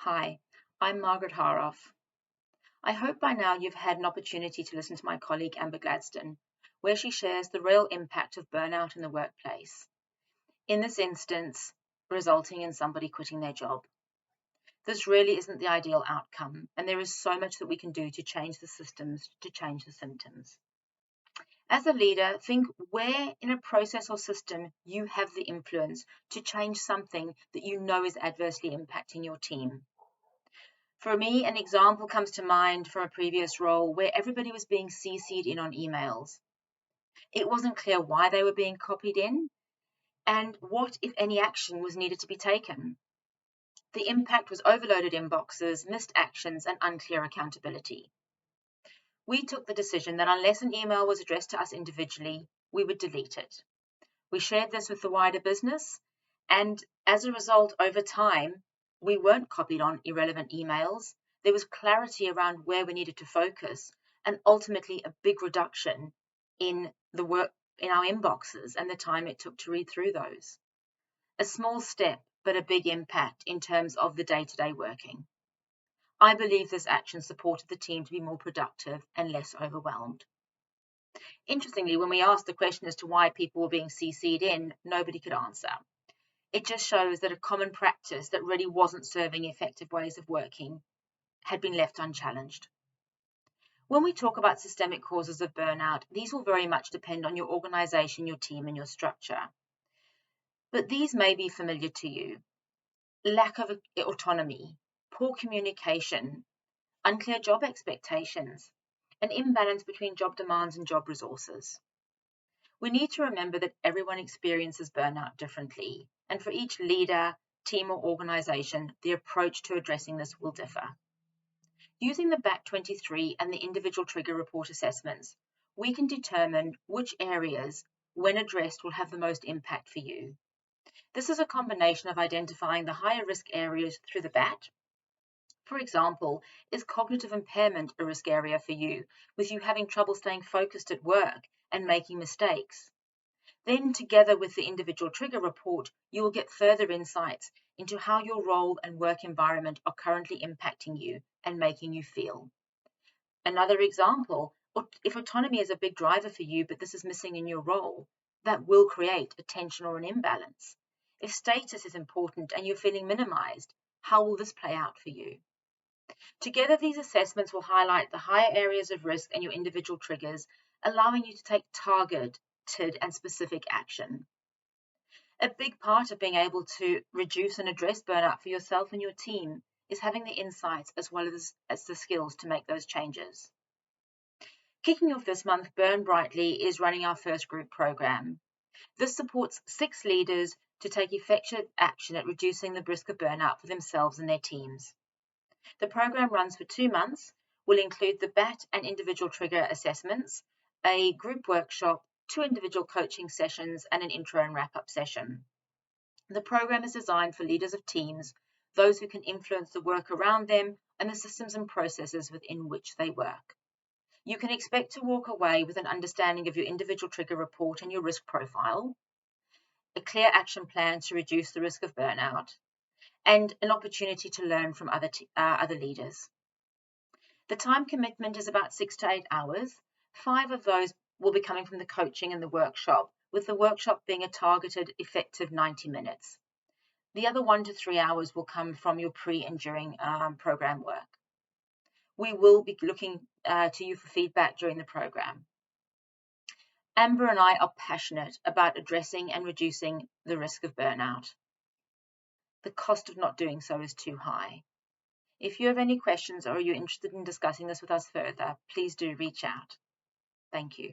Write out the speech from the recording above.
Hi, I'm Margaret Haroff. I hope by now you've had an opportunity to listen to my colleague Amber Gladstone, where she shares the real impact of burnout in the workplace. In this instance, resulting in somebody quitting their job. This really isn't the ideal outcome, and there is so much that we can do to change the systems, to change the symptoms. As a leader, think where in a process or system you have the influence to change something that you know is adversely impacting your team. For me, an example comes to mind from a previous role where everybody was being CC'd in on emails. It wasn't clear why they were being copied in and what, if any, action was needed to be taken. The impact was overloaded inboxes, missed actions, and unclear accountability. We took the decision that unless an email was addressed to us individually, we would delete it. We shared this with the wider business, and as a result, over time, we weren't copied on irrelevant emails. There was clarity around where we needed to focus, and ultimately a big reduction in the work in our inboxes and the time it took to read through those. A small step, but a big impact in terms of the day-to-day working. I believe this action supported the team to be more productive and less overwhelmed. Interestingly, when we asked the question as to why people were being CC'd in, nobody could answer. It just shows that a common practice that really wasn't serving effective ways of working had been left unchallenged. When we talk about systemic causes of burnout, these will very much depend on your organization, your team, and your structure. But these may be familiar to you. Lack of autonomy, poor communication, unclear job expectations, an imbalance between job demands and job resources. We need to remember that everyone experiences burnout differently, and for each leader, team, or organization, the approach to addressing this will differ. Using the BAT23 and the individual trigger report assessments, we can determine which areas, when addressed, will have the most impact for you. This is a combination of identifying the higher risk areas through the BAT. For example, is cognitive impairment a risk area for you, with you having trouble staying focused at work and making mistakes? Then, together with the individual trigger report, you will get further insights into how your role and work environment are currently impacting you and making you feel. Another example, if autonomy is a big driver for you, but this is missing in your role, that will create a tension or an imbalance. If status is important and you're feeling minimized, how will this play out for you? Together, these assessments will highlight the higher areas of risk and your individual triggers, allowing you to take targeted and specific action. A big part of being able to reduce and address burnout for yourself and your team is having the insights as well as the skills to make those changes. Kicking off this month, Burn Brightly is running our first group program. This supports 6 leaders to take effective action at reducing the risk of burnout for themselves and their teams. The program runs for 2 months, will include the BAT and individual trigger assessments, a group workshop, 2 individual coaching sessions, and an intro and wrap-up session. The program is designed for leaders of teams, those who can influence the work around them and the systems and processes within which they work. You can expect to walk away with an understanding of your individual trigger report and your risk profile, a clear action plan to reduce the risk of burnout, and an opportunity to learn from other leaders. The time commitment is about 6 to 8 hours. 5 of those will be coming from the coaching and the workshop, with the workshop being a targeted, effective 90 minutes. The other 1 to 3 hours will come from your pre and during program work. We will be looking to you for feedback during the program. Amber and I are passionate about addressing and reducing the risk of burnout. The cost of not doing so is too high. If you have any questions or you're interested in discussing this with us further, please do reach out. Thank you.